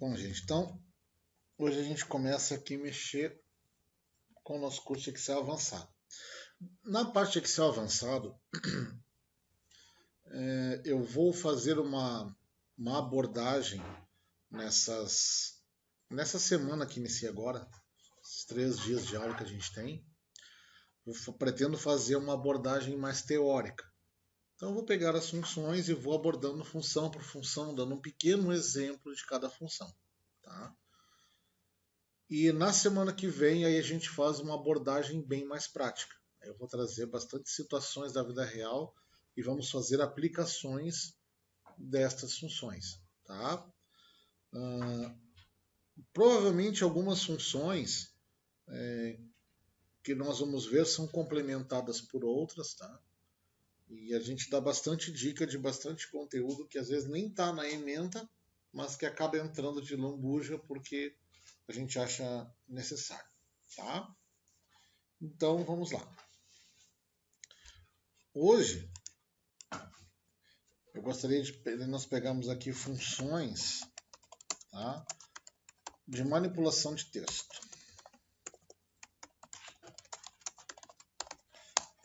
Bom, gente, então hoje a gente começa aqui a mexer com o nosso curso de Excel avançado. Na parte de Excel avançado, eu vou fazer uma abordagem nessa semana que inicia agora, esses 3 dias de aula que a gente tem. Eu pretendo fazer uma abordagem mais teórica. Então eu vou pegar as funções e vou abordando função por função, dando um pequeno exemplo de cada função. Tá? E na semana que vem aí a gente faz uma abordagem bem mais prática. Eu vou trazer bastante situações da vida real e vamos fazer aplicações destas funções. Tá? Provavelmente algumas funções que nós vamos ver são complementadas por outras. Tá? E a gente dá bastante dica de bastante conteúdo que às vezes nem está na ementa, mas que acaba entrando de lambuja porque a gente acha necessário. Tá? Então vamos lá. Hoje eu gostaria de nós pegarmos aqui funções, tá, de manipulação de texto.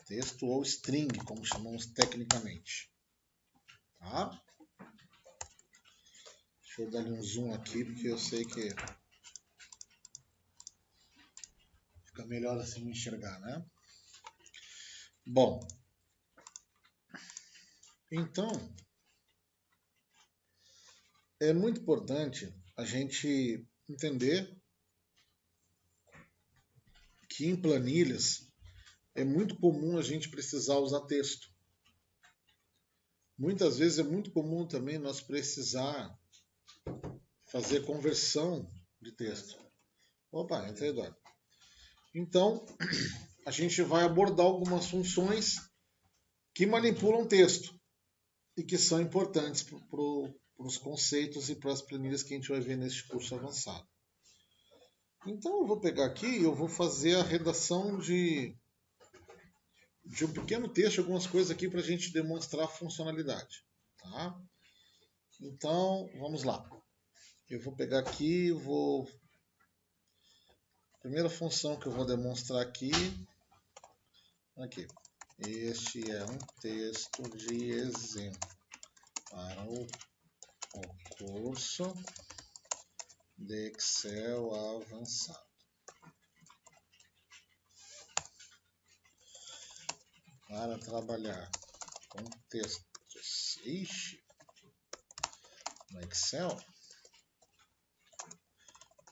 Texto ou string, como chamamos tecnicamente. Tá? Deixa eu dar um zoom aqui, porque eu sei que fica melhor assim me enxergar, né? Bom, então é muito importante a gente entender que em planilhas é muito comum a gente precisar usar texto. Muitas vezes é muito comum também nós precisar fazer conversão de texto. Opa, entra Eduardo. Então, a gente vai abordar algumas funções que manipulam texto e que são importantes para os conceitos e para as planilhas que a gente vai ver neste curso avançado. Então, eu vou pegar aqui e eu vou fazer a redação de um pequeno texto, algumas coisas aqui para a gente demonstrar a funcionalidade. Tá? Então, vamos lá. Eu vou pegar aqui, a primeira função que eu vou demonstrar aqui. Este é um texto de exemplo para o curso de Excel avançado. Para trabalhar com textos no Excel,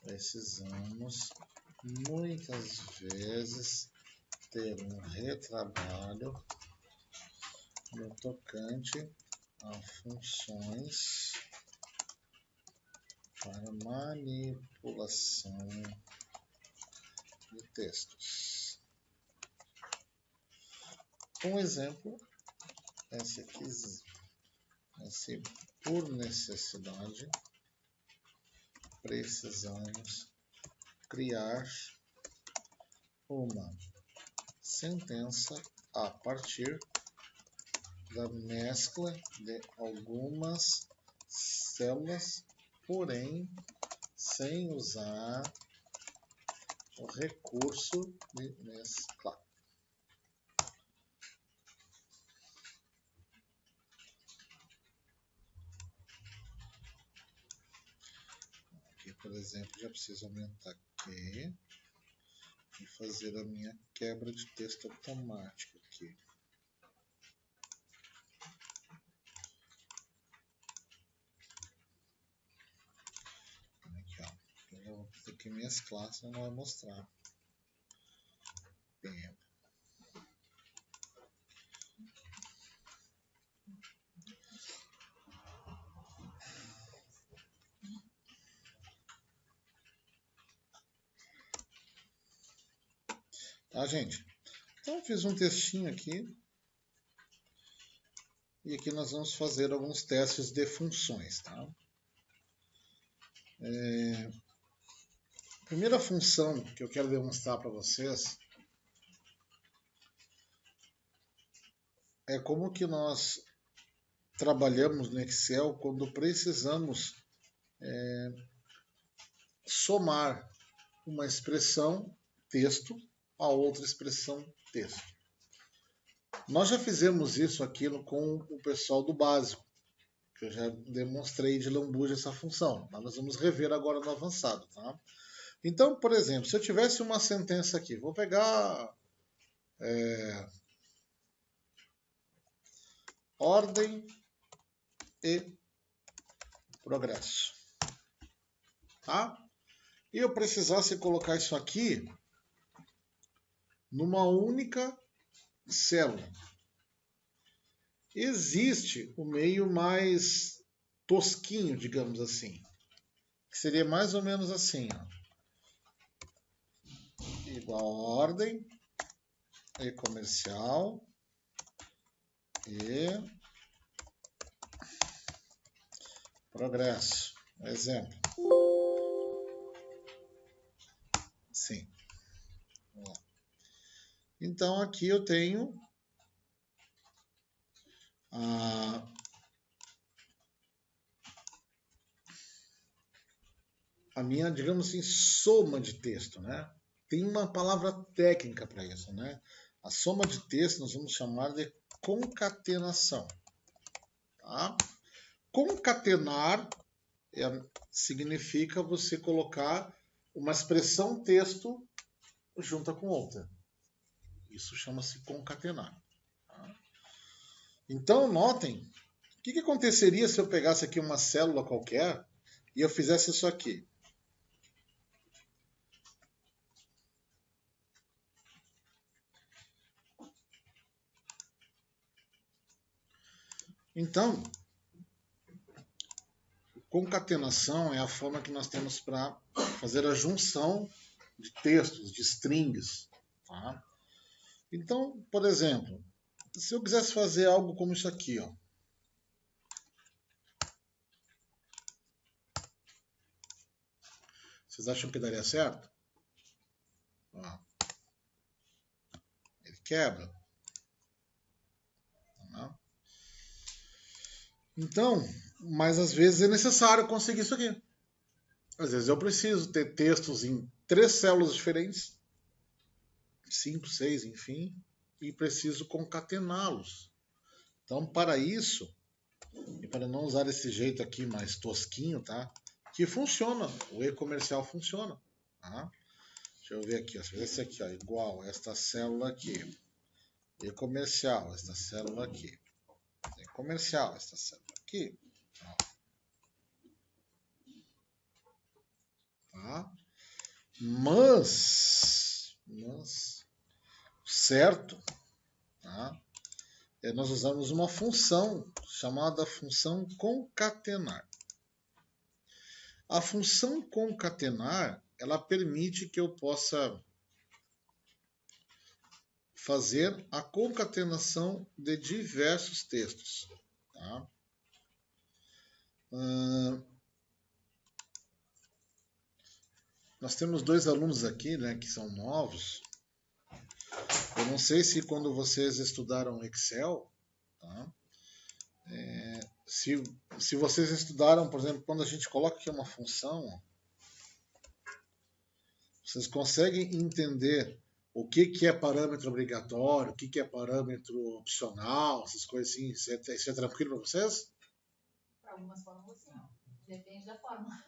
precisamos muitas vezes ter um retrabalho no tocante a funções para manipulação de textos. Um exemplo, esse aqui, por necessidade, precisamos criar uma sentença a partir da mescla de algumas células, porém sem usar o recurso de mesclar. Aqui, por exemplo, já preciso aumentar aqui e fazer a minha quebra de texto automática aqui. Aqui, ó. Eu vou ter que mesclar, senão não vai mostrar. Bem, tá, gente? Então, eu fiz um textinho aqui. E aqui nós vamos fazer alguns testes de funções. Tá? A primeira função que eu quero demonstrar para vocês é como que nós trabalhamos no Excel quando precisamos somar uma expressão texto a outra expressão texto. Nós já fizemos isso aqui com o pessoal do básico, que eu já demonstrei de lambuja essa função, mas nós vamos rever agora no avançado. Tá? Então, por exemplo, se eu tivesse uma sentença aqui, vou pegar ordem e progresso. Tá? E eu precisasse colocar isso aqui numa única célula. Existe o meio mais tosquinho, digamos assim, que seria mais ou menos assim, ó. Igual a ordem e comercial e progresso. Exemplo. Sim. Então aqui eu tenho a minha, digamos assim, soma de texto, né? Tem uma palavra técnica para isso, né? A soma de texto nós vamos chamar de concatenação. Tá? Concatenar significa você colocar uma expressão texto junta com outra. Isso chama-se concatenar. Tá? Então, notem, o que aconteceria se eu pegasse aqui uma célula qualquer e eu fizesse isso aqui? Então, concatenação é a forma que nós temos para fazer a junção de textos, de strings. Tá? Então, por exemplo, se eu quisesse fazer algo como isso aqui, ó. Vocês acham que daria certo? Ó. Ele quebra. Tá? Então, mas às vezes é necessário conseguir isso aqui. Às vezes eu preciso ter textos em 3 células diferentes, 5, 6, enfim, e preciso concatená-los. Então, para isso, e para não usar esse jeito aqui mais tosquinho, tá? Que funciona, o e-comercial funciona. Tá? Deixa eu ver aqui, ó. Esse aqui, ó, igual esta célula aqui. E-comercial, esta célula aqui. E-comercial, esta célula aqui. Ó. Tá? Mas certo, tá? Nós usamos uma função chamada função concatenar. A função concatenar, ela permite que eu possa fazer a concatenação de diversos textos. Tá? Nós temos 2 alunos aqui, né, que são novos. Eu não sei se quando vocês estudaram Excel, tá? Se vocês estudaram, por exemplo, quando a gente coloca aqui uma função, vocês conseguem entender o que é parâmetro obrigatório, o que é parâmetro opcional, essas coisas assim. Isso é tranquilo para vocês? Para algumas fórmulas, sim. Depende da fórmula.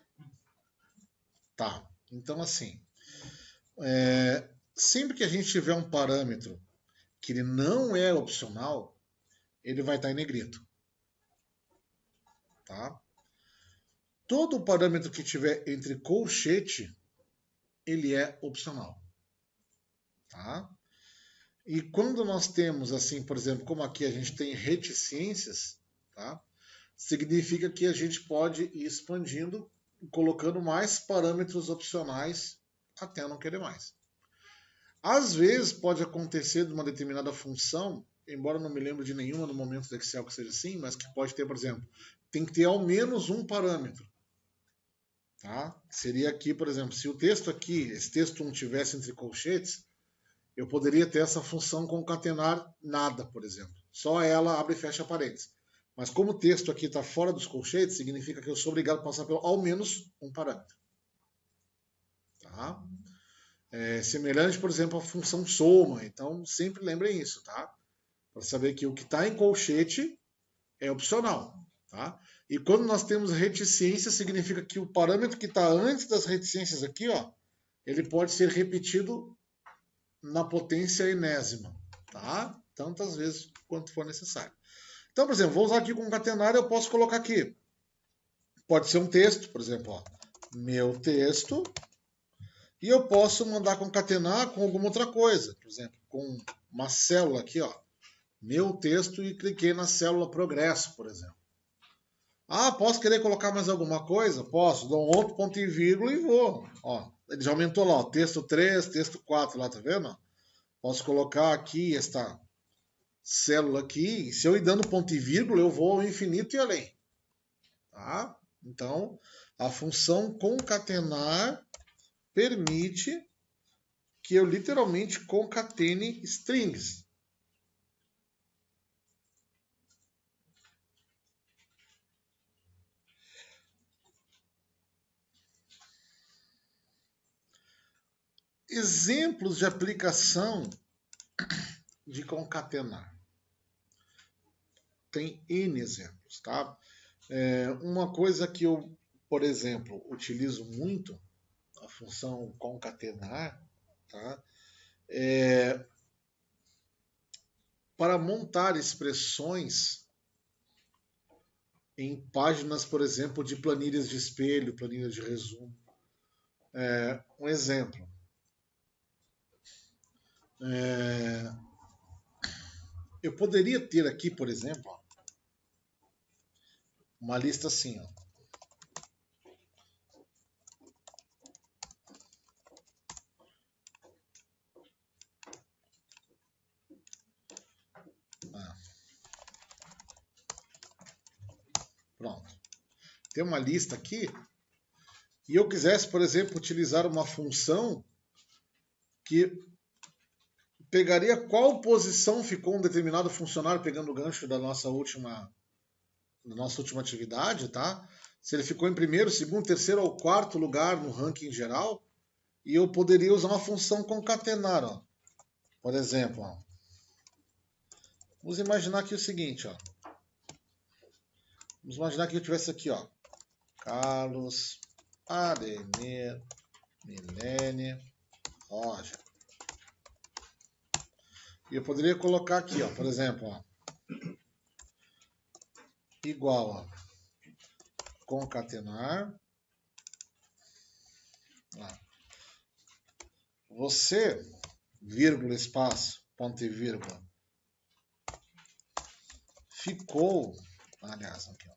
Tá. Então, assim, sempre que a gente tiver um parâmetro que ele não é opcional, ele vai estar em negrito. Tá? Todo parâmetro que tiver entre colchete, ele é opcional. Tá? E quando nós temos, assim, por exemplo, como aqui a gente tem reticências, tá? Significa que a gente pode ir expandindo, colocando mais parâmetros opcionais até não querer mais. Às vezes pode acontecer de uma determinada função, embora não me lembre de nenhuma no momento do Excel que seja assim, mas que pode ter, por exemplo, tem que ter ao menos um parâmetro. Tá? Seria aqui, por exemplo, se o texto aqui, esse texto 1 tivesse entre colchetes, eu poderia ter essa função concatenar nada, por exemplo. Só ela abre e fecha parênteses. Mas como o texto aqui está fora dos colchetes, significa que eu sou obrigado a passar pelo ao menos um parâmetro. tá? É semelhante, por exemplo, à função soma. Então, sempre lembrem isso, tá? Para saber que o que está em colchete é opcional, tá? E quando nós temos reticência, significa que o parâmetro que está antes das reticências aqui, ó, ele pode ser repetido na potência enésima, tá? Tantas vezes quanto for necessário. Então, por exemplo, vou usar aqui concatenar, eu posso colocar aqui. Pode ser um texto, por exemplo, ó, meu texto, e eu posso mandar concatenar com alguma outra coisa, por exemplo, com uma célula aqui, ó, meu texto, e cliquei na célula progresso, por exemplo. Ah, posso querer colocar mais alguma coisa? Posso, dou um outro ponto e vírgula e vou. Ó, ele já aumentou lá, ó, texto 3, texto 4, lá, tá vendo? Posso colocar aqui esta célula aqui, e se eu ir dando ponto e vírgula, eu vou ao infinito e além. Tá? Então, a função concatenar permite que eu literalmente concatene strings. Exemplos de aplicação de concatenar. Tem N exemplos, tá? Uma coisa que eu, por exemplo, utilizo muito, a função concatenar, tá? Para montar expressões em páginas, por exemplo, de planilhas de espelho, planilhas de resumo. Um exemplo. Eu poderia ter aqui, por exemplo, ó, uma lista assim, ó. Pronto. Tem uma lista aqui. E eu quisesse, por exemplo, utilizar uma função que pegaria qual posição ficou um determinado funcionário, pegando o gancho da nossa última atividade, tá? Se ele ficou em primeiro, segundo, terceiro ou quarto lugar no ranking geral, e eu poderia usar uma função concatenar, ó. Por exemplo, ó. Vamos imaginar aqui o seguinte, ó. Vamos imaginar que eu tivesse aqui, ó. Carlos, Ademir, Milene, Roger. E eu poderia colocar aqui, ó, por exemplo, ó, igual a concatenar. Ó. Você, vírgula, espaço, ponto e vírgula, ficou, aliás, aqui, ó,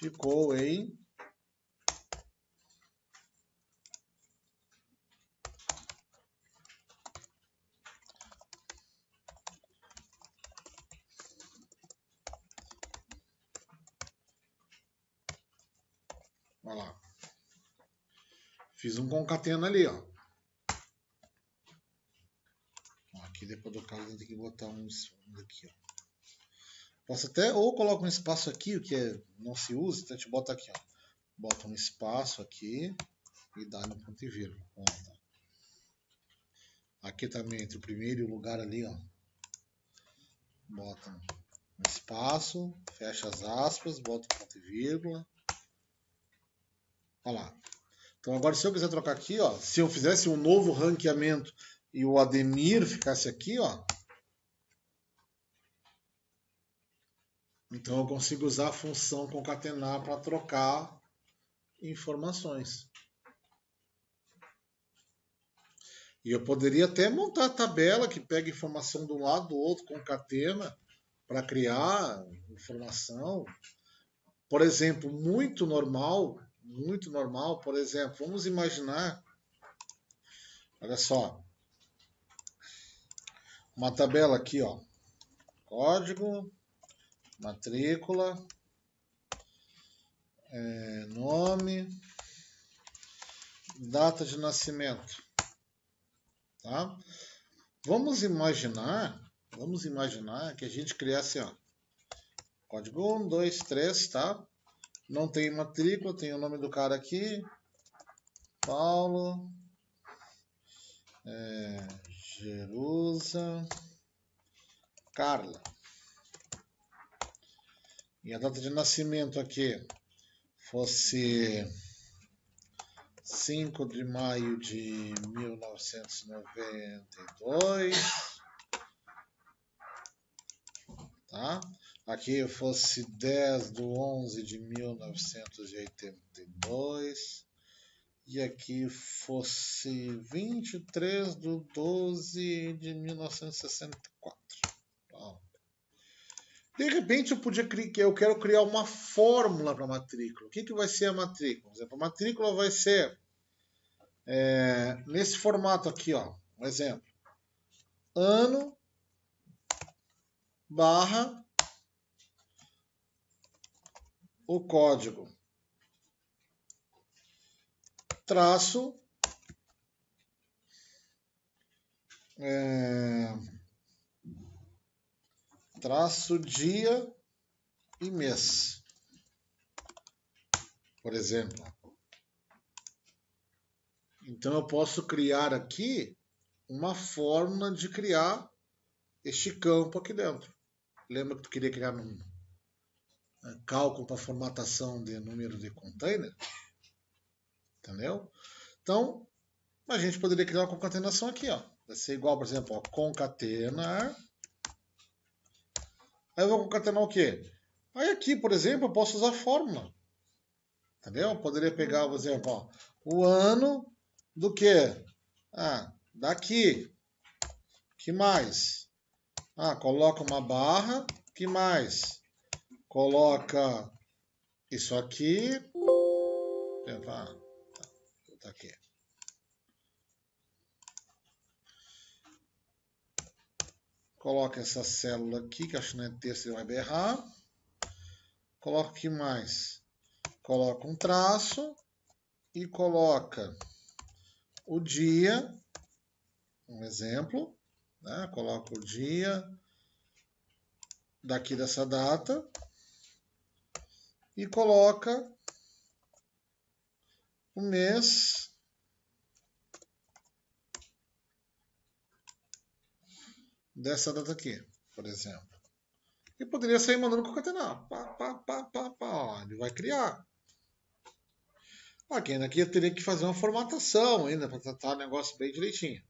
ficou em olha lá. Fiz um concatena ali, ó. Aqui depois do caso tem que botar uns aqui, ó. Posso até, ou coloco um espaço aqui, o que não se usa, então a gente bota aqui, ó. Bota um espaço aqui e dá no ponto e vírgula. Aqui também, entre o primeiro e o lugar ali, ó. Bota um espaço, fecha as aspas, bota um ponto e vírgula. Olha lá. Então agora se eu quiser trocar aqui, ó, se eu fizesse um novo ranqueamento e o Ademir ficasse aqui, ó, então eu consigo usar a função concatenar para trocar informações. E eu poderia até montar a tabela que pega informação de um lado do outro, concatena, para criar informação. Por exemplo, muito normal, por exemplo, vamos imaginar, olha só, uma tabela aqui, ó, código, matrícula, nome, data de nascimento, tá? Vamos imaginar que a gente criasse, ó, código 1, 2, 3, tá? Não tem matrícula, tem o nome do cara aqui, Paulo, Jerusa, Carla. E a data de nascimento aqui fosse 5 de maio de 1992. Tá? Aqui fosse 10 de 11 de 1982. E aqui fosse 23 de 12 de 1964. Tá? De repente eu quero criar uma fórmula para a matrícula. O que vai ser a matrícula? Por exemplo, a matrícula vai ser nesse formato aqui, ó. Um exemplo. Ano barra o código traço traço dia e mês, por exemplo. Então eu posso criar aqui uma fórmula de criar este campo aqui dentro. Lembra que tu queria criar um cálculo para formatação de número de container? Entendeu? Então, a gente poderia criar uma concatenação aqui, ó. Vai ser igual, por exemplo, ó, concatenar. Aí eu vou concatenar o quê? Aí aqui, por exemplo, eu posso usar a fórmula. Entendeu? Eu poderia pegar, por exemplo, ó, o ano do quê? Daqui. Que mais? Coloca uma barra. Que mais? Coloca isso aqui. Tá aqui. Coloca essa célula aqui, que acho que não é texto, ele vai berrar. Coloca o que mais? Coloca um traço e coloca o dia, um exemplo, né? Coloca o dia daqui dessa data e coloca o mês dessa data aqui, por exemplo. E poderia sair mandando concatenar. Ele vai criar. Aqui eu teria que fazer uma formatação ainda para tratar o negócio bem direitinho.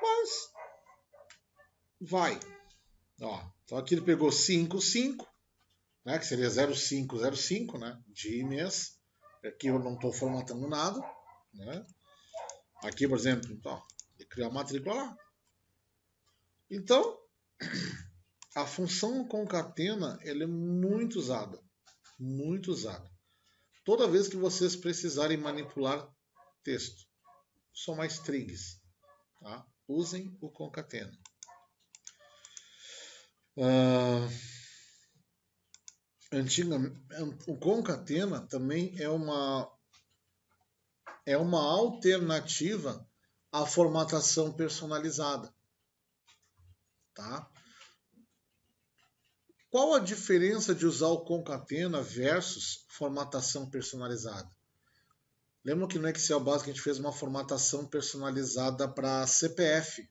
Mas vai. Ó, então aqui ele pegou 55, né, que seria 0505, né, de mês. Aqui eu não estou formatando nada. Né? Aqui, por exemplo, ele criou a matrícula lá. Então, a função concatena ela é muito usada. Muito usada. Toda vez que vocês precisarem manipular texto, só mais trigs, tá? Usem o concatena. O concatena também é uma alternativa à formatação personalizada, tá? Qual a diferença de usar o concatena versus formatação personalizada? Lembra que no Excel básico a gente fez uma formatação personalizada para CPF,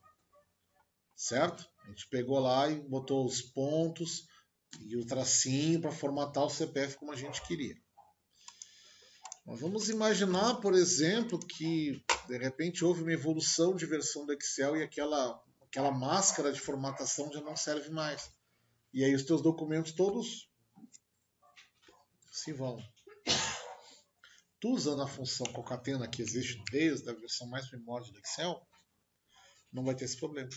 certo? A gente pegou lá e botou os pontos e o tracinho para formatar o CPF como a gente queria. Mas vamos imaginar, por exemplo, que de repente houve uma evolução de versão do Excel e aquela máscara de formatação já não serve mais. E aí os teus documentos todos se vão. Tu usando a função concatena que existe desde a versão mais primórdia do Excel, não vai ter esse problema.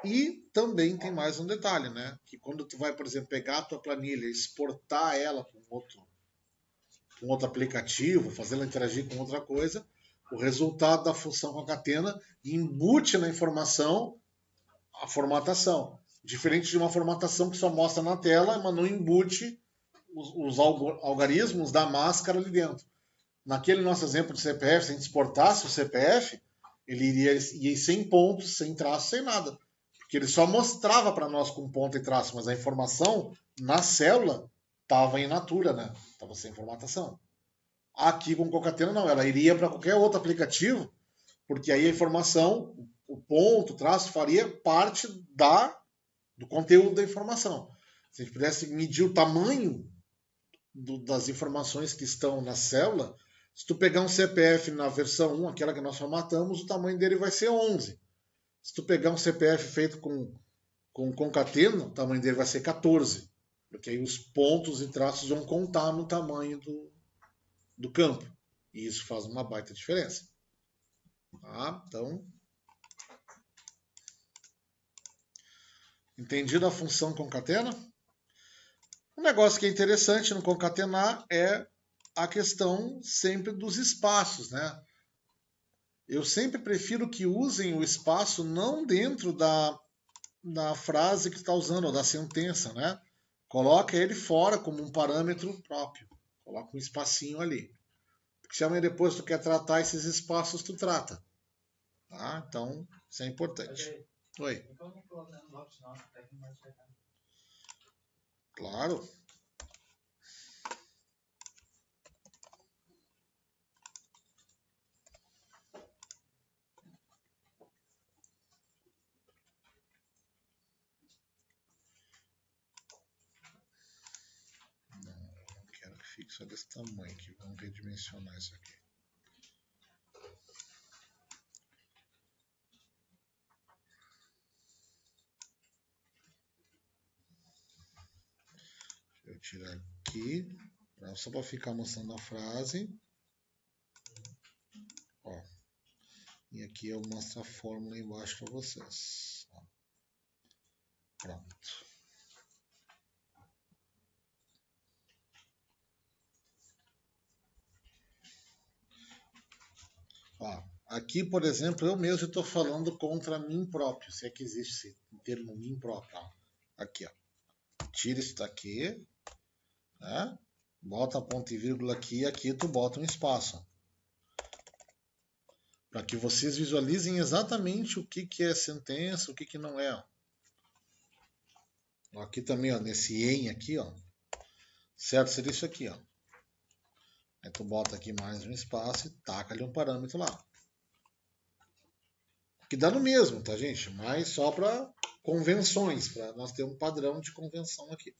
E também tem mais um detalhe, né? Que quando tu vai, por exemplo, pegar a tua planilha e exportar ela para um outro aplicativo, fazer ela interagir com outra coisa, o resultado da função concatena embute na informação a formatação. Diferente de uma formatação que só mostra na tela, mas não embute os algarismos da máscara ali dentro. Naquele nosso exemplo de CPF, se a gente exportasse o CPF, ele iria sem pontos, sem traço, sem nada. Porque ele só mostrava para nós com ponto e traço, mas a informação na célula estava in natura, né? Estava sem formatação. Aqui com concatena não, ela iria para qualquer outro aplicativo, porque aí a informação, o ponto, o traço, faria parte do conteúdo da informação. Se a gente pudesse medir o tamanho das informações que estão na célula, se tu pegar um CPF na versão 1, aquela que nós formatamos, o tamanho dele vai ser 11. Se tu pegar um CPF feito com concatena, o tamanho dele vai ser 14. Porque aí os pontos e traços vão contar no tamanho do campo. E isso faz uma baita diferença. Tá? Então, entendido a função concatena? Um negócio que é interessante no concatenar é a questão sempre dos espaços, né? Eu sempre prefiro que usem o espaço não dentro da frase que está usando, ou da sentença, né? Coloca ele fora como um parâmetro próprio. Coloca um espacinho ali. Porque se amanhã depois tu quer tratar esses espaços, tu trata. Tá? Então, isso é importante. Oi. Claro. Não quero que fique só desse tamanho aqui. Vamos redimensionar isso aqui. Eu tirar aqui, só para ficar mostrando a frase. Ó. E aqui eu mostro a fórmula embaixo para vocês. Ó. Pronto. Ó, aqui, por exemplo, eu mesmo estou falando contra mim próprio, se é que existe esse termo mim próprio. Ó. Aqui, ó. Tira isso daqui, né? Bota ponto e vírgula aqui e aqui tu bota um espaço. Para que vocês visualizem exatamente o que é sentença, o que não é. Ó. Aqui também, ó, nesse em aqui, ó. Certo seria isso aqui, ó. Aí tu bota aqui mais um espaço e taca ali um parâmetro lá. Que dá no mesmo, tá, gente? Mas só para convenções, para nós ter um padrão de convenção aqui.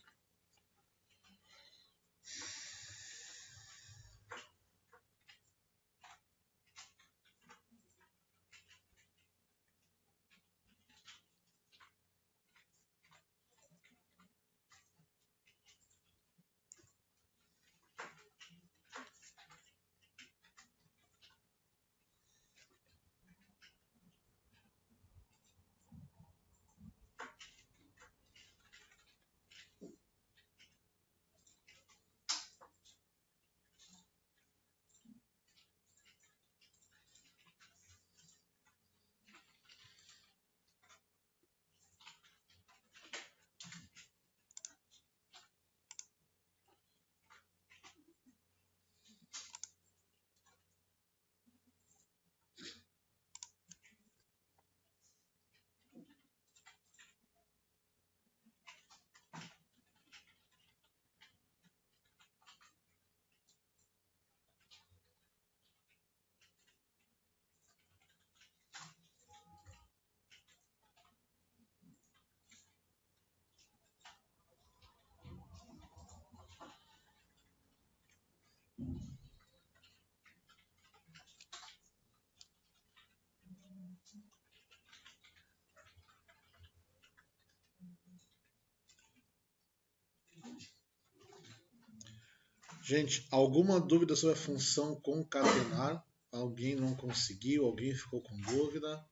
Gente, alguma dúvida sobre a função concatenar? Alguém não conseguiu? Alguém ficou com dúvida?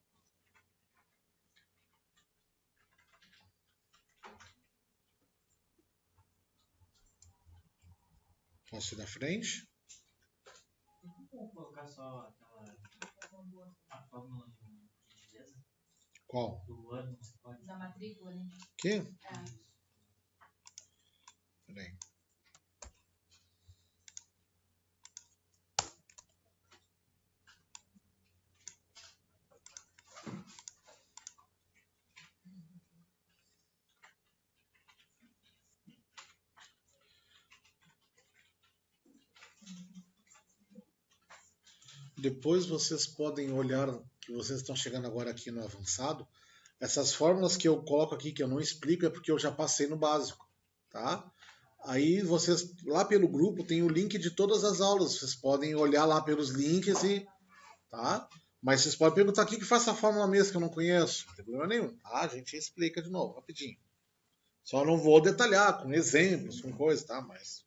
Posso ir da frente? Vamos colocar só a fórmula de gentileza? Qual? Do ano. Da matrícula, né? Aqui? É. Peraí. depois vocês podem olhar, que vocês estão chegando agora aqui no avançado, essas fórmulas que eu coloco aqui, que eu não explico, é porque eu já passei no básico, tá? Aí vocês, lá pelo grupo, tem o link de todas as aulas, vocês podem olhar lá pelos links e, tá? Mas vocês podem perguntar aqui que faça a fórmula mesmo que eu não conheço, não tem problema nenhum, tá? A gente explica de novo, rapidinho. Só não vou detalhar com exemplos, com coisas, tá? Mas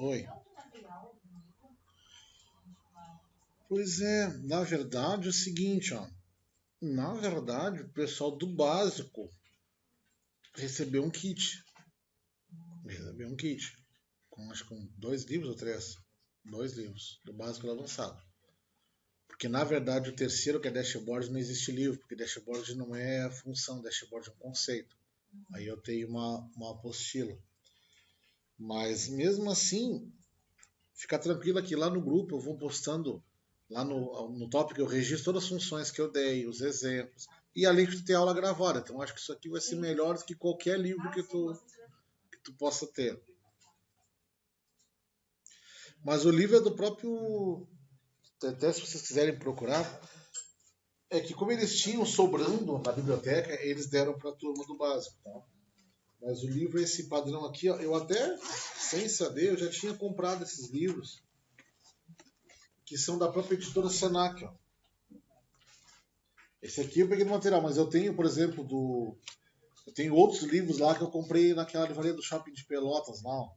oi. Pois é, na verdade é o seguinte, ó. Na verdade, o pessoal do básico recebeu um kit. Recebeu um kit. Acho que com 2 livros ou 3. 2 livros, do básico e do avançado. Porque na verdade o terceiro, que é dashboard, não existe livro, porque dashboard não é a função, dashboard é um conceito. Aí eu tenho uma apostila. Mas mesmo assim, fica tranquilo que lá no grupo eu vou postando, lá no tópico eu registro todas as funções que eu dei, os exemplos. E além de ter aula gravada. Então acho que isso aqui vai ser melhor do que qualquer livro que tu possa ter. Mas o livro é do próprio. Até se vocês quiserem procurar, é que como eles tinham sobrando na biblioteca, eles deram para a turma do básico. Tá? Mas o livro é esse padrão aqui, ó, eu até, sem saber, eu já tinha comprado esses livros, que são da própria editora Senac. Ó. Esse aqui eu peguei no material, mas eu tenho, por exemplo, eu tenho outros livros lá que eu comprei naquela livraria do Shopping de Pelotas lá, ó,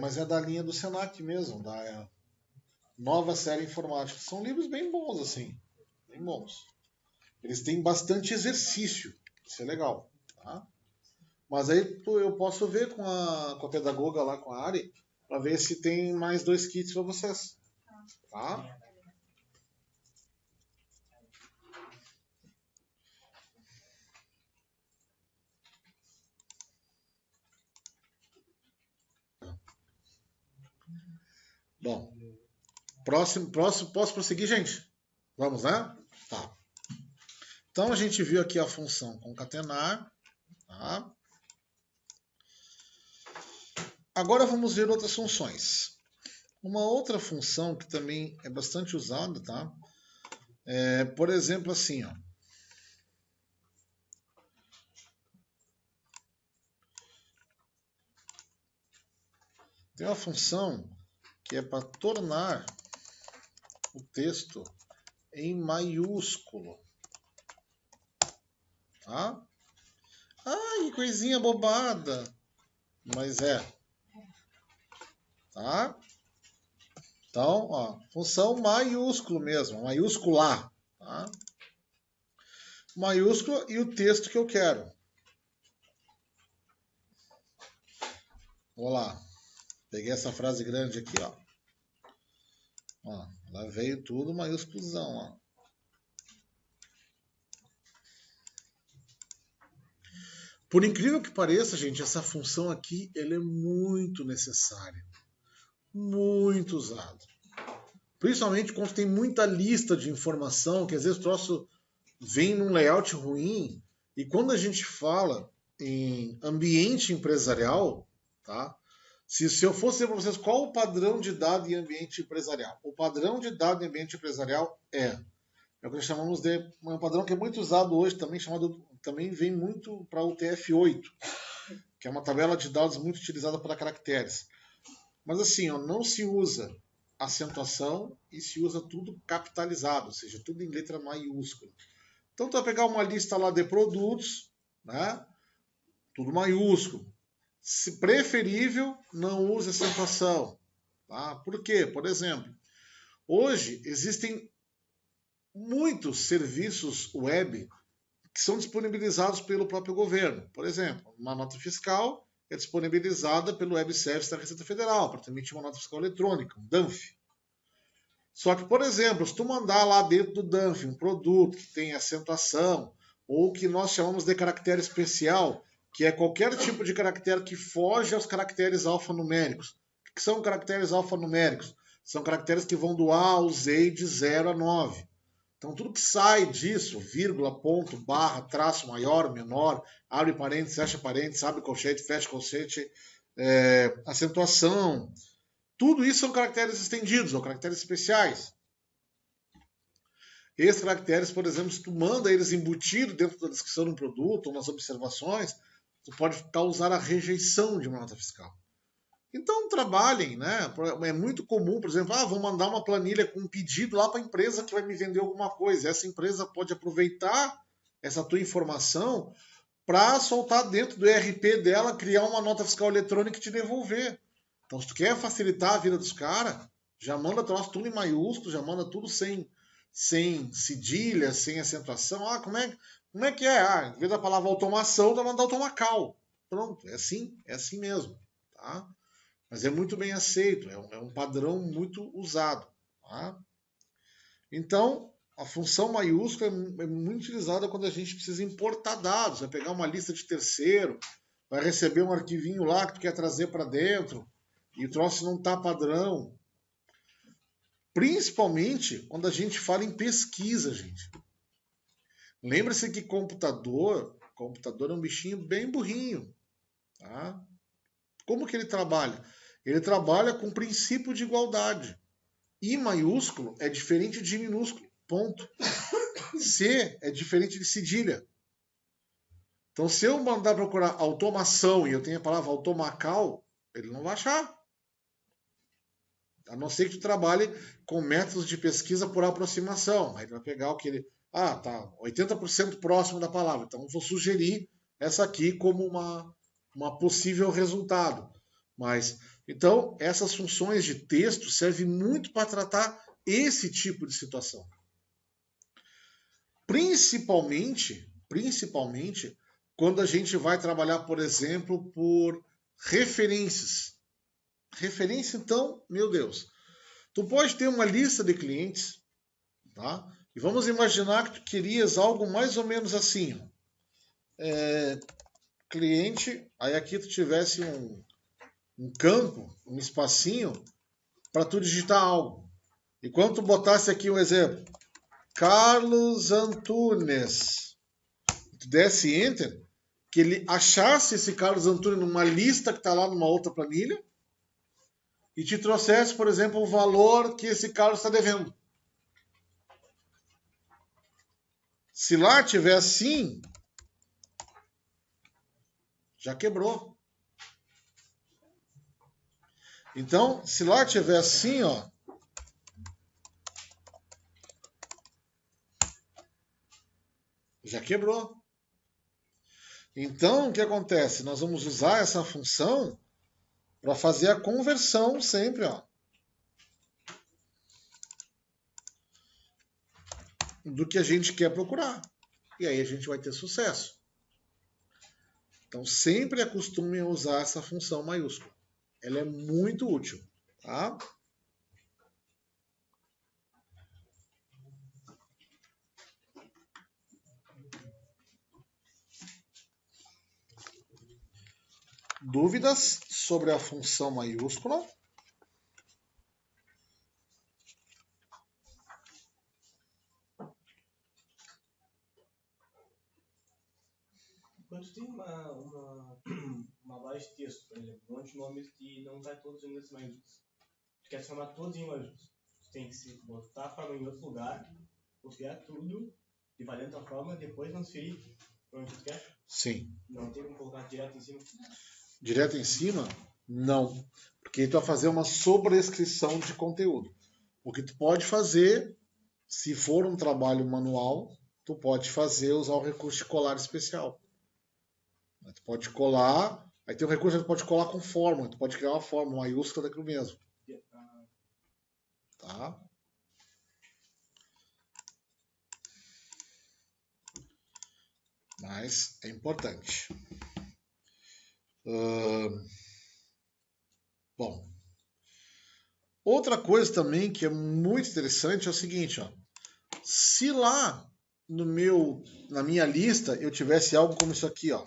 mas é da linha do Senac mesmo, da nova série informática. São livros bem bons, assim, bem bons. Eles têm bastante exercício, isso é legal, tá? Mas aí eu posso ver com a pedagoga lá, com a Ari, para ver se tem mais 2 kits para vocês, tá? Bom, próximo, posso prosseguir, gente? Vamos, né? Tá. Então a gente viu aqui a função concatenar, tá? Agora vamos ver outras funções. Uma outra função que também é bastante usada, tá? Por exemplo, assim, ó. Tem uma função que é para tornar o texto em maiúsculo, tá? Ai, que coisinha bobada. Mas tá? Então, ó, função maiúsculo mesmo, maiúscula, tá? Maiúscula e o texto que eu quero. Vou lá. Peguei essa frase grande aqui, ó. Ó, lá veio tudo maiúsculozão, ó. Por incrível que pareça, gente, essa função aqui ela é muito necessária. Muito usada. Principalmente quando tem muita lista de informação, que às vezes o troço vem num layout ruim. E quando a gente fala em ambiente empresarial, tá? Se eu fosse dizer para vocês qual o padrão de dado em ambiente empresarial, o padrão de dado em ambiente empresarial é o que nós chamamos de um padrão que é muito usado hoje também, também vem muito para o TF8, que é uma tabela de dados muito utilizada para caracteres. Mas assim, ó, não se usa acentuação e se usa tudo capitalizado, ou seja, tudo em letra maiúscula. Então, tu vai pegar uma lista lá de produtos, né? Tudo maiúsculo. Se preferível, não use acentuação. Tá? Por quê? Por exemplo, hoje existem muitos serviços web que são disponibilizados pelo próprio governo. Por exemplo, uma nota fiscal é disponibilizada pelo Web Service da Receita Federal para transmitir uma nota fiscal eletrônica, um DANF. Só que, por exemplo, se tu mandar lá dentro do DANF um produto que tem acentuação ou que nós chamamos de caractere especial, que é qualquer tipo de caractere que foge aos caracteres alfanuméricos. O que são caracteres alfanuméricos? São caracteres que vão do A ao Z de 0 a 9. Então, tudo que sai disso, vírgula, ponto, barra, traço maior, menor, abre parênteses, fecha parênteses, abre colchete, fecha colchete, acentuação, tudo isso são caracteres estendidos ou caracteres especiais. Esses caracteres, por exemplo, se tu manda eles embutidos dentro da descrição do produto ou nas observações, tu pode causar a rejeição de uma nota fiscal. Então trabalhem, né? É muito comum, por exemplo, vou mandar uma planilha com um pedido lá para a empresa que vai me vender alguma coisa. Essa empresa pode aproveitar essa tua informação para soltar dentro do ERP dela, criar uma nota fiscal eletrônica e te devolver. Então, se tu quer facilitar a vida dos caras, já manda troço tudo em maiúsculo, já manda tudo sem cedilha, sem acentuação. Como é que é? Em vez da palavra automação, tu vai mandar automacal. Pronto, é assim mesmo. Tá? Mas é muito bem aceito, é um padrão muito usado. Tá? Então, a função maiúscula é muito utilizada quando a gente precisa importar dados. Vai pegar uma lista de terceiro, vai receber um arquivinho lá que tu quer trazer para dentro e o troço não está padrão. Principalmente quando a gente fala em pesquisa, gente. Lembre-se que computador é um bichinho bem burrinho. Tá? Como que ele trabalha? Ele trabalha com o princípio de igualdade. I maiúsculo é diferente de minúsculo. Ponto. C é diferente de cedilha. Então, se eu mandar procurar automação e eu tenho a palavra automacal, ele não vai achar. A não ser que tu trabalhe com métodos de pesquisa por aproximação. Aí ele vai pegar o que ele... tá 80% próximo da palavra. Então, eu vou sugerir essa aqui como uma possível resultado. Mas, então, essas funções de texto servem muito para tratar esse tipo de situação. Principalmente, quando a gente vai trabalhar, por exemplo, por referências. Referência, então, meu Deus. Tu pode ter uma lista de clientes, tá? E vamos imaginar que tu querias algo mais ou menos assim. Cliente, aí aqui tu tivesse um campo, um espacinho, para tu digitar algo. E quando tu botasse aqui um exemplo, Carlos Antunes, tu desse Enter, que ele achasse esse Carlos Antunes numa lista que está lá numa outra planilha e te trouxesse, por exemplo, o valor que esse Carlos está devendo. Se lá tiver assim, já quebrou. Então, se lá tiver assim, ó, já quebrou. Então, o que acontece? Nós vamos usar essa função para fazer a conversão sempre, ó, do que a gente quer procurar. E aí a gente vai ter sucesso. Então, sempre acostume a usar essa função maiúscula. Ela é muito útil, tá? Dúvidas sobre a função maiúscula? Quando tu tem uma base de texto, por exemplo, um monte de nomes que não vai todos em letras maiúsculas, tu quer transformar todos em maiúsculos, tu tem que se botar a forma em outro lugar, copiar tudo e vai dentro da forma e depois transferir para onde tu quer. Sim. Não tem como colocar direto em cima. Direto em cima? Não. Porque tu vai fazer uma sobrescrição de conteúdo. O que tu pode fazer, se for um trabalho manual, tu pode fazer, usar o recurso de colar especial. Tu pode colar, aí tem um recurso que tu pode colar com fórmula, tu pode criar uma fórmula maiúscula daquilo mesmo. Tá? Mas é importante. Bom, outra coisa também que é muito interessante é o seguinte, ó. Se lá na minha lista eu tivesse algo como isso aqui, ó.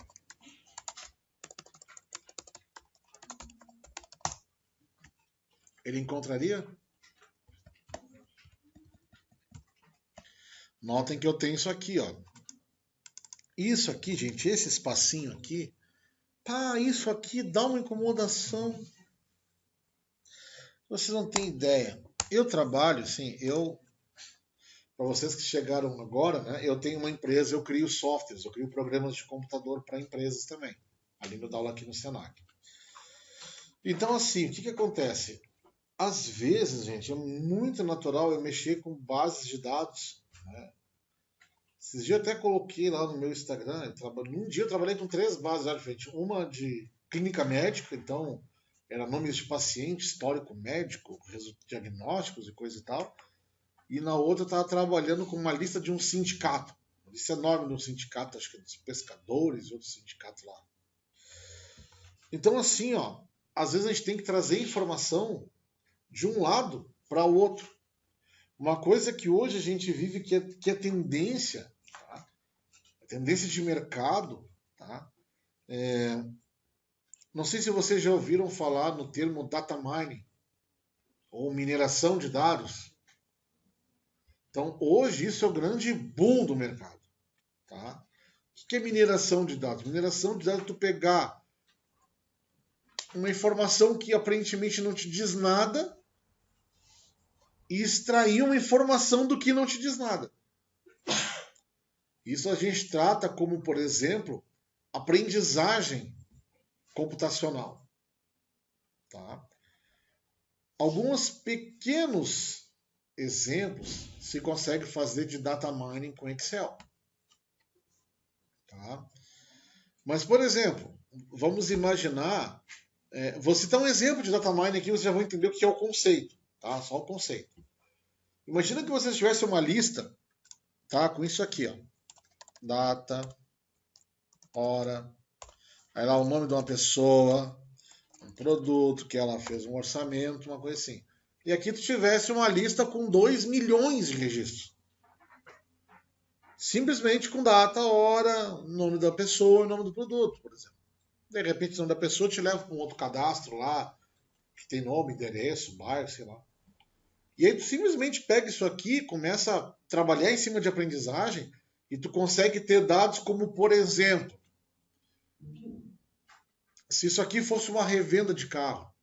Ele encontraria? Notem que eu tenho isso aqui, ó. Isso aqui, gente, esse espacinho aqui, pá, isso aqui dá uma incomodação. Vocês não têm ideia. Eu trabalho, assim, para vocês que chegaram agora, né, eu tenho uma empresa, eu crio softwares, eu crio programas de computador para empresas também, além de eu dar aula aqui no Senac. Então, assim, o que acontece? Às vezes, gente, é muito natural eu mexer com bases de dados, né? Esses dias eu até coloquei lá no meu Instagram, num dia eu trabalhei com 3 bases de dados diferentes. Uma de clínica médica, então era nomes de paciente, histórico médico, diagnósticos e coisa e tal. E na outra eu estava trabalhando com uma lista de um sindicato. Uma lista enorme de um sindicato, acho que é dos pescadores e outros sindicatos lá. Então, assim, ó, às vezes a gente tem que trazer informação de um lado para o outro. Uma coisa que hoje a gente vive que é tendência, tá? A tendência de mercado, tá? Não sei se vocês já ouviram falar no termo data mining ou mineração de dados. Então, hoje isso é o grande boom do mercado, tá? O que é mineração de dados? Mineração de dados é tu pegar uma informação que aparentemente não te diz nada e extrair uma informação do que não te diz nada. Isso a gente trata como, por exemplo, aprendizagem computacional. Tá? Alguns pequenos exemplos se consegue fazer de data mining com Excel. Tá? Mas, por exemplo, vamos imaginar... vou citar um exemplo de data mining aqui, vocês já vão entender o que é o conceito. Tá? Só o conceito. Imagina que você tivesse uma lista, tá, com isso aqui, ó. Data, hora, aí lá o nome de uma pessoa, um produto, que ela fez um orçamento, uma coisa assim. E aqui tu tivesse uma lista com 2 milhões de registros. Simplesmente com data, hora, nome da pessoa e nome do produto, por exemplo. De repente o nome da pessoa te leva para um outro cadastro lá, que tem nome, endereço, bairro, sei lá. E aí tu simplesmente pega isso aqui, começa a trabalhar em cima de aprendizagem e tu consegue ter dados como, por exemplo, se isso aqui fosse uma revenda de carro,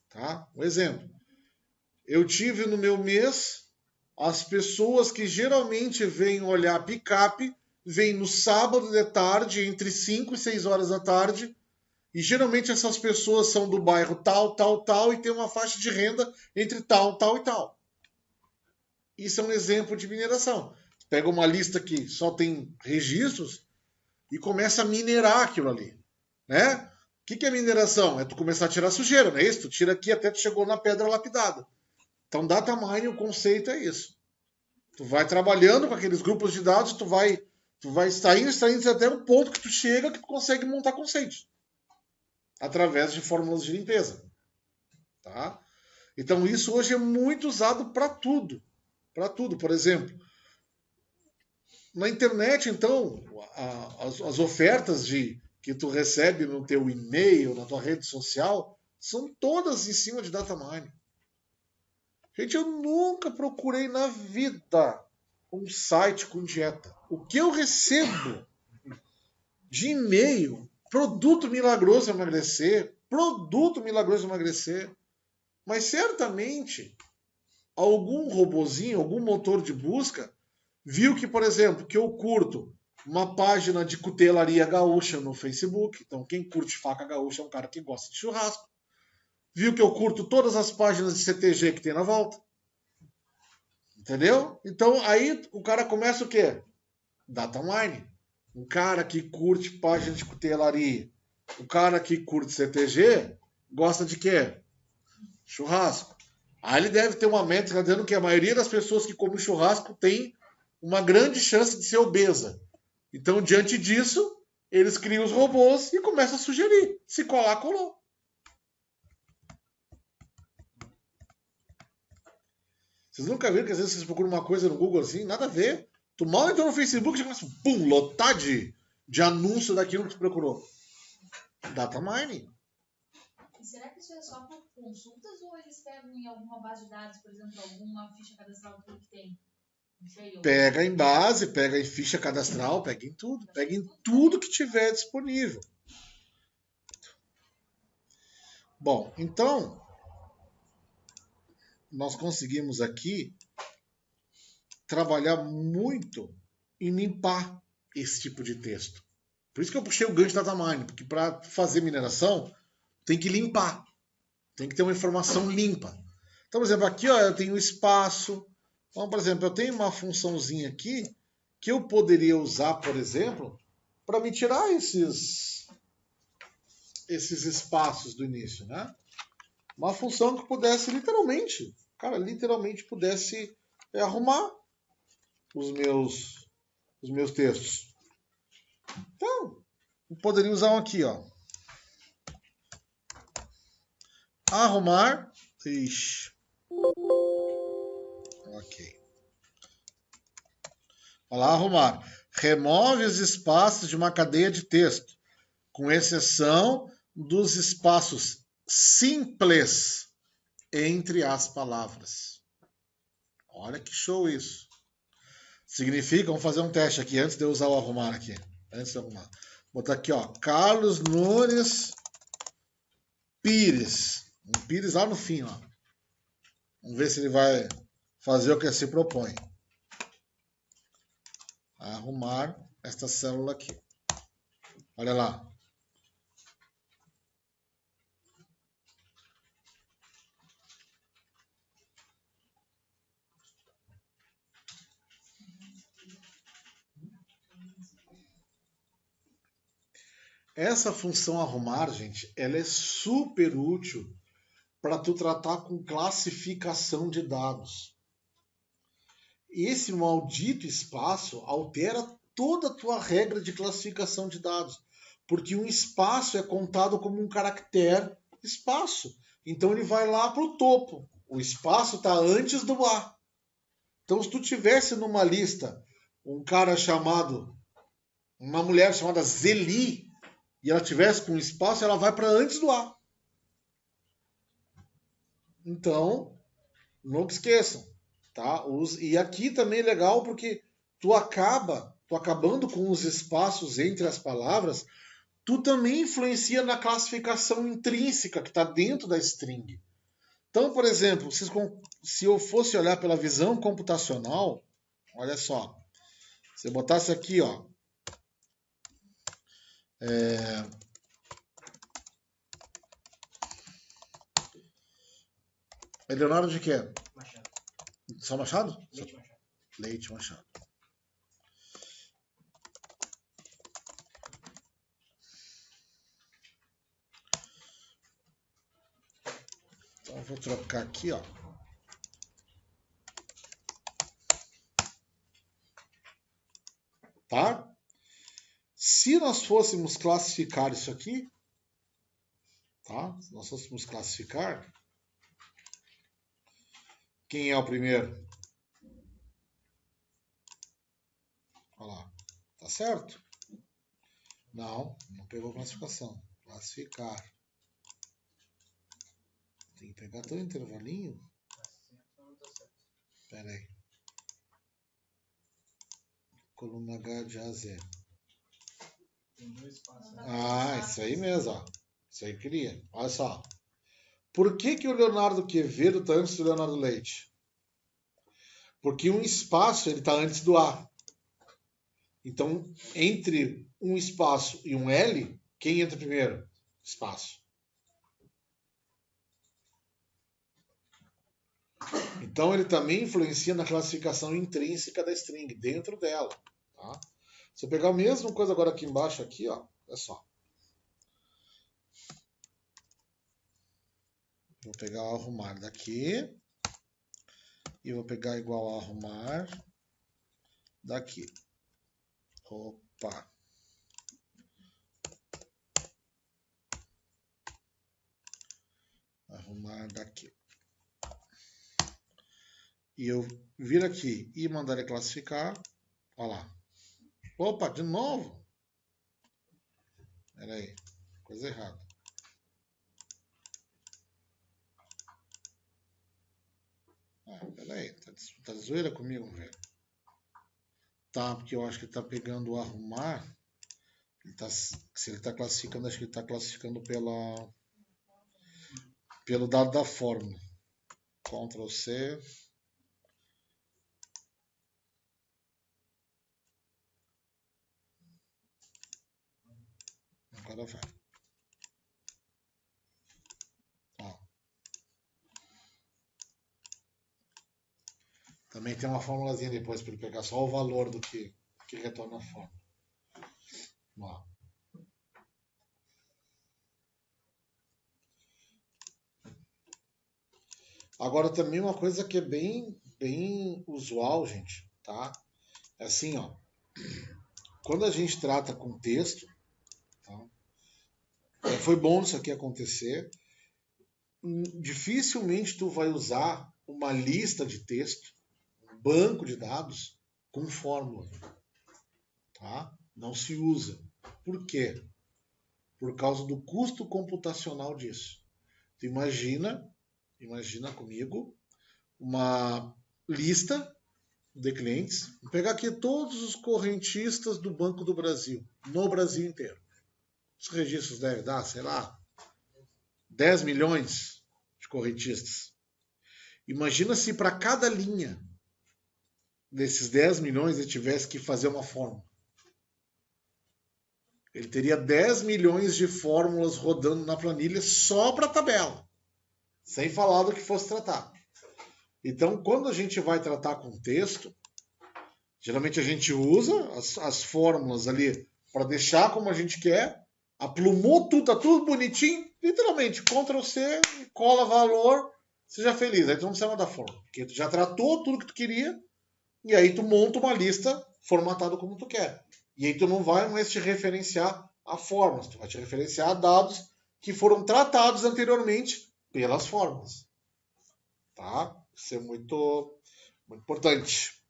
tá? Um exemplo. Eu tive no meu mês as pessoas que geralmente vêm olhar picape, vêm no sábado de tarde, entre 5 e 6 horas da tarde, e geralmente essas pessoas são do bairro tal, tal, tal, e tem uma faixa de renda entre tal, tal e tal. Isso é um exemplo de mineração. Você pega uma lista que só tem registros e começa a minerar aquilo ali. Né? O que é mineração? É tu começar a tirar sujeira, não é isso? Tu tira aqui até tu chegou na pedra lapidada. Então, data mining, o conceito é isso. Tu vai trabalhando com aqueles grupos de dados, tu vai extraindo até o ponto que tu chega que tu consegue montar conceitos. Através de fórmulas de limpeza. Tá? Então, isso hoje é muito usado para tudo. Para tudo. Por exemplo, na internet, então, as ofertas que tu recebe no teu e-mail, na tua rede social, são todas em cima de data mining. Gente, eu nunca procurei na vida um site com dieta. O que eu recebo de e-mail, produto milagroso emagrecer, mas certamente algum robozinho, algum motor de busca viu que, por exemplo, que eu curto uma página de cutelaria gaúcha no Facebook. Então, quem curte faca gaúcha é um cara que gosta de churrasco. Viu que eu curto todas as páginas de CTG que tem na volta. Entendeu? Então, aí o cara começa o quê? Data mining. Um cara que curte página de cutelaria, o cara que curte CTG, gosta de quê? Churrasco. Aí ele deve ter uma métrica dizendo que a maioria das pessoas que comem churrasco tem uma grande chance de ser obesa. Então, diante disso, eles criam os robôs e começam a sugerir. Se colar, colou. Vocês nunca viram que às vezes vocês procuram uma coisa no Google assim, nada a ver. Tu mal entrou no Facebook e já começa, pum, lotar de anúncio daquilo que tu procurou. Data mining. E será que isso é só para consultas ou eles pegam em alguma base de dados, por exemplo, alguma ficha cadastral que tem? Não sei, Pega em base, pega em ficha cadastral, pega em tudo. Pega em tudo que tiver disponível. Bom, então, nós conseguimos aqui trabalhar muito em limpar esse tipo de texto. Por isso que eu puxei o gancho da data mining, porque para fazer mineração tem que limpar, tem que ter uma informação limpa. Então, por exemplo, aqui ó, eu tenho espaço. Então, por exemplo, eu tenho uma funçãozinha aqui que eu poderia usar, por exemplo, para me tirar esses espaços do início, né? Uma função que pudesse literalmente pudesse arrumar os meus textos. Então, eu poderia usar um aqui, ó. Arrumar. Ixi. Ok. Olha lá, arrumar. Remove os espaços de uma cadeia de texto, com exceção dos espaços simples entre as palavras. Olha que show isso. Significa, vamos fazer um teste aqui antes de eu usar o arrumar aqui. Antes de eu arrumar. Vou botar aqui, ó. Carlos Nunes Pires. Um Pires lá no fim, ó. Vamos ver se ele vai fazer o que se propõe. Arrumar esta célula aqui. Olha lá. Essa função arrumar, gente, ela é super útil para tu tratar com classificação de dados. Esse maldito espaço altera toda a tua regra de classificação de dados, porque um espaço é contado como um caractere espaço. Então ele vai lá para o topo. O espaço está antes do A. Então se tu tivesse numa lista uma mulher chamada Zeli, e ela tivesse com espaço, ela vai para antes do A. Então, não esqueçam, tá? E aqui também é legal porque tu acabando com os espaços entre as palavras, tu também influencia na classificação intrínseca que está dentro da string. Então, por exemplo, se eu fosse olhar pela visão computacional, olha só, se eu botasse aqui, ó, é Leonardo de quê? Machado. Só Machado? Leite Machado. Leite Machado. Então eu vou trocar aqui, ó. Tá? Se nós fôssemos classificar isso aqui, tá? Se nós fôssemos classificar, quem é o primeiro? Olha lá, tá certo? Não pegou classificação. Classificar. Tem que pegar todo o intervalinho? Tá certo ou não tá certo? Pera aí. Coluna H de A a Z. Tem 2 espaços. Isso aí mesmo, ó. Isso aí eu queria. Olha só. Por que o Leonardo Quevedo está antes do Leonardo Leite? Porque um espaço ele está antes do A. Então, entre um espaço e um L, quem entra primeiro? Espaço. Então, ele também influencia na classificação intrínseca da string, dentro dela. Tá? Se eu pegar a mesma coisa agora aqui embaixo, aqui, ó, olha só. Vou pegar o arrumar daqui. E vou pegar igual a arrumar daqui. Opa. Arrumar daqui. E eu vir aqui e mandar ele classificar. Olha lá. Opa, de novo. Pera aí. Coisa errada. Pera aí. Tá de zoeira comigo, velho? Tá, porque eu acho que ele tá pegando o arrumar. Se ele tá classificando, acho que ele tá classificando pelo dado da fórmula. Ctrl C. Agora vai. Ó. Também tem uma formulazinha depois para ele pegar só o valor do que retorna a fórmula. Ó. Agora também uma coisa que é bem usual, gente, tá? É assim, ó. Quando a gente trata com texto, tá? Foi bom isso aqui acontecer. Dificilmente tu vai usar uma lista de texto, um banco de dados com fórmula, tá? Não se usa. Por quê? Por causa do custo computacional disso. Tu imagina comigo uma lista de clientes. Vou pegar aqui todos os correntistas do Banco do Brasil, no Brasil inteiro. Os registros devem dar, sei lá, 10 milhões de correntistas. Imagina se para cada linha desses 10 milhões ele tivesse que fazer uma fórmula. Ele teria 10 milhões de fórmulas rodando na planilha só para a tabela, sem falar do que fosse tratar. Então, quando a gente vai tratar com texto, geralmente a gente usa as fórmulas ali para deixar como a gente quer, aplumou tudo, tá tudo bonitinho, literalmente, Ctrl C, cola valor, seja feliz. Aí tu não precisa mandar fórmula, porque tu já tratou tudo que tu queria, e aí tu monta uma lista formatada como tu quer. E aí tu não vai mais te referenciar a fórmulas, tu vai te referenciar a dados que foram tratados anteriormente pelas fórmulas. Tá? Isso é muito importante.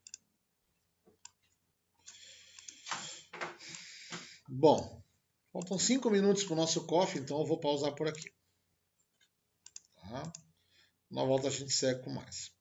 Bom, faltam 5 minutos para o nosso coffee, então eu vou pausar por aqui. Tá? Na volta a gente segue com mais.